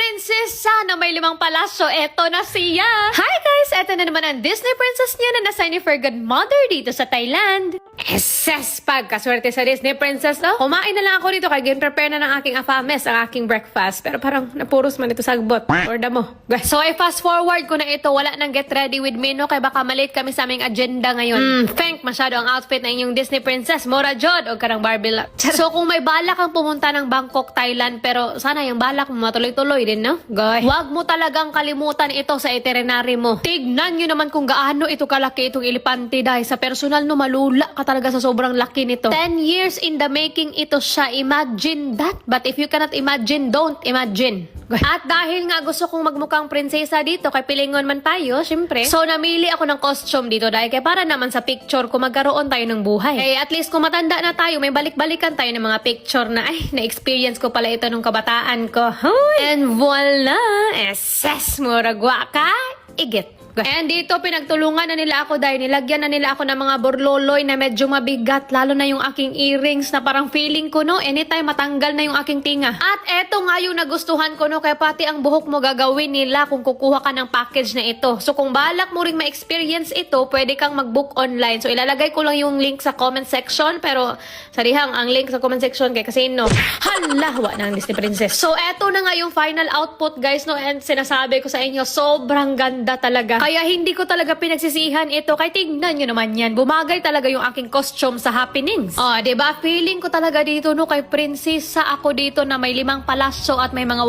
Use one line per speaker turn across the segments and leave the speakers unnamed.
prinsesa na may 5 palasyo, eto na siya! Hi guys! Eto na naman ang Disney princess niyo na nasa ni for godmother dito sa Thailand. Eses! Pagkaswerte sa Disney princess, no? Kumain na lang ako dito kaya prepare na ng aking afames ang aking breakfast. Pero parang napuros man ito sagbot. Orda mo. So I fast forward ko na ito. Wala nang get ready with me, no? Kaya baka malate kami sa aming agenda ngayon. Thank masyado ang outfit na inyong Disney princess. Mora Jod o karang Barbie lang. So kung may balak kang pumunta ng Bangkok, Thailand, pero sana yung balak mo matuloy-tuloy din, no? Goy. Huwag mo talagang kalimutan ito sa itinerary mo. Tignan nyo naman kung gaano ito kalaki itong elepante dahil sa personal, no, malula ka talaga sa sobrang laki nito. 10 years in the making ito siya. Imagine that. But if you cannot imagine, don't imagine. At dahil nga gusto kong magmukhang prinsesa dito, kay pilingon man tayo, syempre. So namili ako ng costume dito dahil kaya para naman sa picture kung magkaroon tayo ng buhay. Eh at least kung matanda na tayo, may balik-balikan tayo ng mga picture na ay, na-experience ko pala ito nung kabataan ko. And voila! Eses! Muragwa ka! Igit! And dito pinagtulungan na nila ako dahil nilagyan na nila ako ng mga borloloy na medyo mabigat, lalo na yung aking earrings na parang feeling ko, no, anytime matanggal na yung aking tinga. At eto nga yung nagustuhan ko, no, kaya pati ang buhok mo gagawin nila kung kukuha ka ng package na ito. So kung balak mo ring ma-experience ito, pwede kang mag-book online. So ilalagay ko lang yung link sa comment section, pero sarihang ang link sa comment section kay kasi no, halawa na ang Disney Princess. So eto na nga yung final output, guys, no, and sinasabi ko sa inyo, sobrang ganda talaga. Kaya hindi ko talaga pinagsisihan ito. Kaya tignan nyo naman yan. Bumagay talaga yung aking costume sa happenings. Oh, diba? Feeling ko talaga dito, no, kay prinsesa ako dito na may 5 palasyo at may mga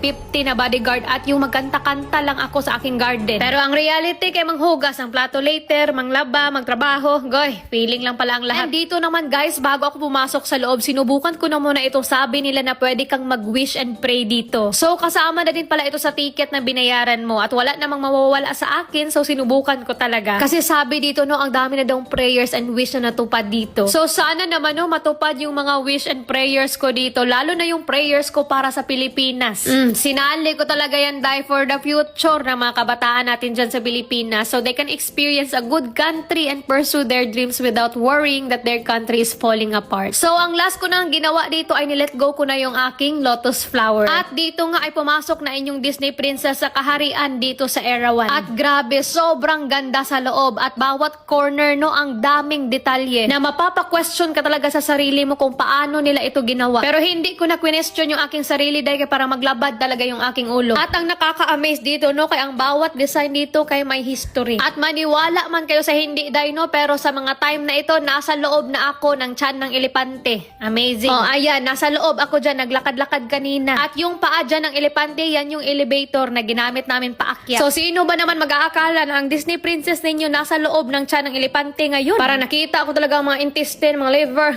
150 na bodyguard at yung magkanta-kanta lang ako sa aking garden. Pero ang reality kay manghugas ang plato later, manglaba, magtrabaho. Goy, feeling lang pala ang lahat. And dito naman, guys, bago ako pumasok sa loob, sinubukan ko na muna ito. Sabi nila na pwede kang mag-wish and pray dito. So, kasama na din pala ito sa ticket na binayaran mo at wala namang mawawala sa akin, so sinubukan ko talaga. Kasi sabi dito, no, ang dami na daw prayers and wish na natupad dito. So sana naman, no, matupad yung mga wish and prayers ko dito, lalo na yung prayers ko para sa Pilipinas. Sinali ko talaga yan dahil for the future na mga kabataan natin dyan sa Pilipinas, so they can experience a good country and pursue their dreams without worrying that their country is falling apart. So ang last ko nang ginawa dito ay nilet go ko na yung aking lotus flower. At dito nga ay pumasok na inyong Disney princess sa kaharian dito sa Erawan. At grabe, sobrang ganda sa loob at bawat corner, no, ang daming detalye na mapapa-question ka talaga sa sarili mo kung paano nila ito ginawa. Pero hindi ko na question yung aking sarili dahil para maglabad talaga yung aking ulo. At ang nakaka-amaze dito, no, kay ang bawat design dito kay may history. At maniwala man kayo sa hindi dahil, no, pero sa mga time na ito, nasa loob na ako ng tiyan ng elepante. Amazing. Oh, ayan, nasa loob ako dyan, naglakad-lakad kanina. At yung paa dyan ng elepante, yan yung elevator na ginamit namin paakyat. So sino ba naman mag-aakala na ang Disney princess ninyo nasa loob ng tiyan ng elepante ngayon? Para nakita ko talaga ang mga intestine, mga liver.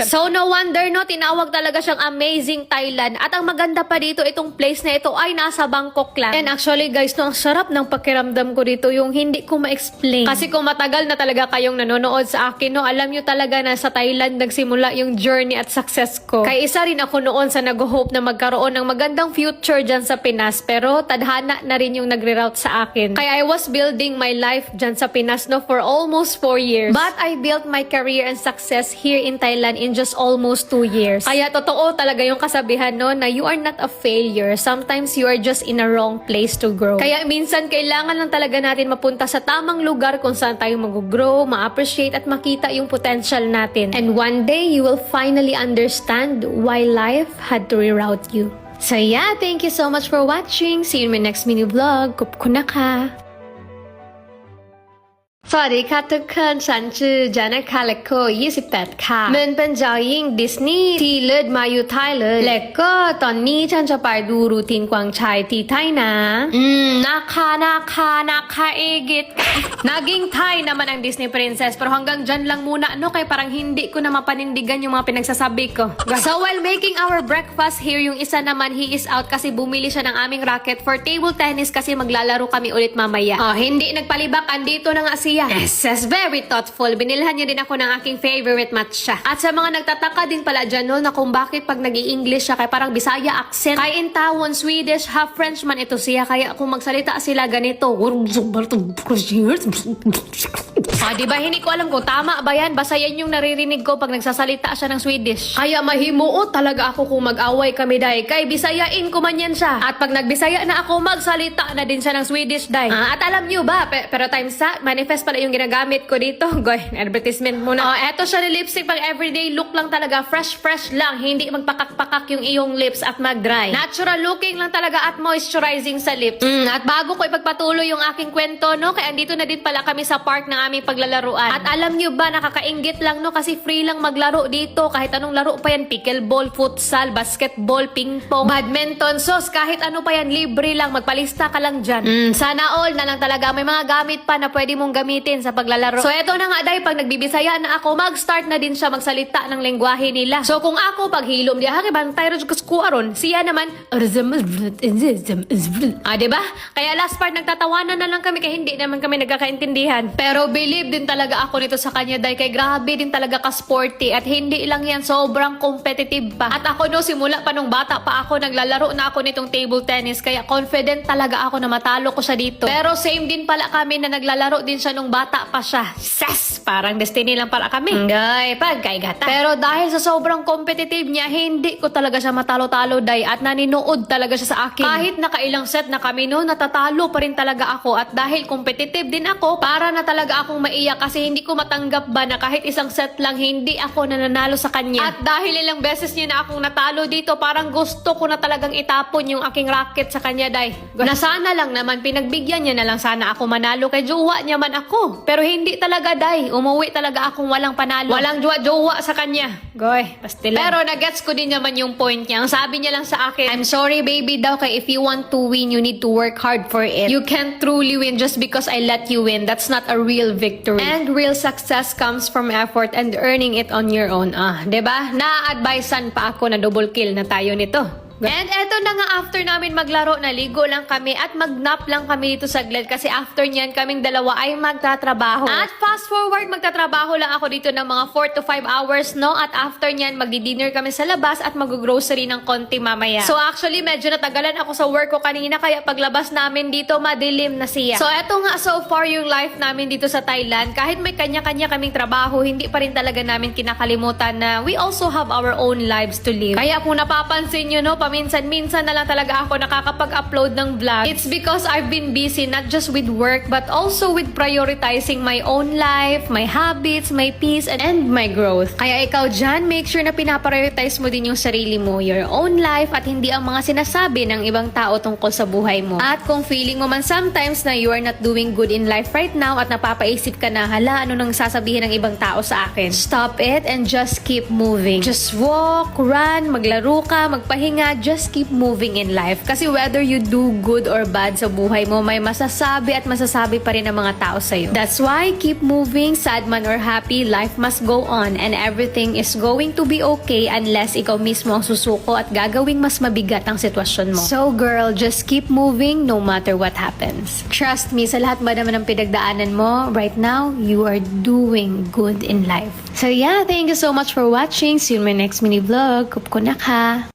So no wonder, no, tinawag talaga siyang Amazing Thailand. At ang maganda pa dito, itong place na ito ay nasa Bangkok lang. And actually, guys, no, ang sarap ng pakiramdam ko dito, yung hindi ko ma-explain. Kasi kung matagal na talaga kayong nanonood sa akin, no, alam nyo talaga na sa Thailand nagsimula yung journey at success ko. Kaya isa rin ako noon sa nag-hope na magkaroon ng magandang future dyan sa Pinas. Pero tadhana na rin yung nagre-route sa akin. Kaya I was building my life dyan sa Pinas, no, for almost 4 years. But I built my career and success here in Thailand in just almost 2 years. Kaya totoo talaga yung kasabihan, no, na you are not a failure. Sometimes you are just in a wrong place to grow. Kaya minsan kailangan lang talaga natin mapunta sa tamang lugar kung saan tayo mag-grow, ma-appreciate at makita yung potential natin. And one day, you will finally understand why life had to reroute you. So yeah, thank you so much for watching. See you in my next mini vlog. Kupkunaka! สวัสดีค่ะทุกคนฉันชื่อจานะคาเลโค28ค่ะมันเป็นเจ้าหญิงดิสนีย์ที่เลิศมาอยู่ไทยเลยและก็ตอนนี้ฉันจะไปดูรูทีนกวางชายที่ไทยนะnaka igit naging Thai naman ang Disney princess pero hanggang dyan lang muna, no, kay parang hindi ko na mapanindigan yung mga pinagsasabi ko. So while making our breakfast here, yung isa naman he is out kasi bumili siya ng aming racket for table tennis kasi maglalaro kami ulit mamaya. Hindi nagpalibak, andito na nga siya. Yes, very thoughtful. Binilhan niya din ako ng aking favorite matcha. At sa mga nagtataka din pala dyan, no, na kung bakit pag nag-i-English siya kay parang Bisaya accent. Kay in tawon, Swedish, half Frenchman ito siya. Kaya kung magsalita sila ganito, lips. Diba hindi ko alam kung tama ba yan? Basta yan yung naririnig ko pag nagsasalita siya ng Swedish. Kaya mahimuot talaga ako kung mag-away kami, day. Kay bisayain ko man yan siya. At pag nagbisaya na ako, magsalita na din siya ng Swedish, day. At alam nyo ba, pero times sa, manifest pala yung ginagamit ko dito. Goy, advertisement muna. Eto siya ni lipstick pang everyday look lang talaga. Fresh lang. Hindi magpakak-pakak yung iyong lips at mag-dry. Natural looking lang talaga at moisturizing sa lips. At bago ko ipagpatuloy yung aking kwento, no, kaya andito na din pala kami sa park ng aming paglalaruan. At alam nyo ba, nakakainggit lang, no, kasi free lang maglaro dito. Kahit anong laro pa yan, pickleball, futsal, basketball, ping-pong, badminton, sos, kahit ano pa yan, libre lang, magpalista ka lang dyan. Sana all na lang talaga, may mga gamit pa na pwede mong gamitin sa paglalaro. So eto na nga, day, pag nagbibisaya na ako, mag-start na din siya magsalita ng lengguwahe nila. So kung ako, pag hilom di bantay rin ko aron, siya naman, diba? Kaya last part, nagtatawanan na lang kami kaya hindi naman kami nagkakaintindihan. Pero believe din talaga ako nito sa kanya, day, kay grabe din talaga ka-sporty at hindi lang yan, sobrang competitive pa. At ako no, simula pa nung bata pa ako, naglalaro na ako nitong table tennis, kaya confident talaga ako na matalo ko siya dito. Pero same din pala kami na naglalaro din siya nung bata pa siya. Ses! Parang destiny lang pala kami. Day, pagkaigata. Pero dahil sa sobrang competitive niya, hindi ko talaga siya matalo-talo, day, at naninood talaga siya sa akin. Kahit nakailang set na kami no, natatalo pa rin talaga ako. At dahil competitive din ako, para na talaga akong maiyak kasi hindi ko matanggap ba na kahit isang set lang hindi ako nananalo sa kanya. At dahil ilang beses niya na akong natalo dito, parang gusto ko na talagang itapon yung aking racket sa kanya, day. Na sana lang naman, pinagbigyan niya na lang sana ako manalo kay jowa niya man ako. Pero hindi talaga, day. Umuwi talaga akong walang panalo. Walang jowa sa kanya. Goy, pastilan. Pero nagets ko din naman yung point niya. Ang sabi niya lang sa akin, I'm sorry baby daw, kay if you want to win, you need to work hard for it. You can't truly win just because I let you win. That's not a real victory. And real success comes from effort and earning it on your own. Diba? Na-advisean pa ako na double kill na tayo nito. And eto na nga, after namin maglaro, naligo lang kami at mag-nap lang kami dito saglit kasi after niyan kaming dalawa ay magtatrabaho. At fast forward, magtatrabaho lang ako dito ng mga 4 to 5 hours, no? At after niyan, magdi-dinner kami sa labas at mag-grocery ng konti mamaya. So actually, medyo natagalan ako sa work ko kanina kaya paglabas namin dito, madilim na siya. So eto nga, so far yung life namin dito sa Thailand, kahit may kanya-kanya kaming trabaho, hindi pa rin talaga namin kinakalimutan na we also have our own lives to live. Kaya kung napapansin nyo, no, paminsan-minsan na lang talaga ako nakakapag-upload ng vlog. It's because I've been busy not just with work but also with prioritizing my own life, my habits, my peace, and my growth. Kaya ikaw dyan, make sure na pinaprioritize mo din yung sarili mo, your own life, at hindi ang mga sinasabi ng ibang tao tungkol sa buhay mo. At kung feeling mo man sometimes na you are not doing good in life right now at napapaisip ka na, hala, ano nang sasabihin ng ibang tao sa akin? Stop it and just keep moving. Just walk, run, maglaro ka, magpahinga, just keep moving in life. Kasi whether you do good or bad sa buhay mo, may masasabi at masasabi pa rin ng mga tao sa'yo. That's why, keep moving, sad man or happy, life must go on and everything is going to be okay unless ikaw mismo ang susuko at gagawing mas mabigat ang sitwasyon mo. So girl, just keep moving no matter what happens. Trust me, sa lahat ba naman ng pinagdaanan mo, right now, you are doing good in life. So yeah, thank you so much for watching. See you in my next mini vlog. Kupkunak ha!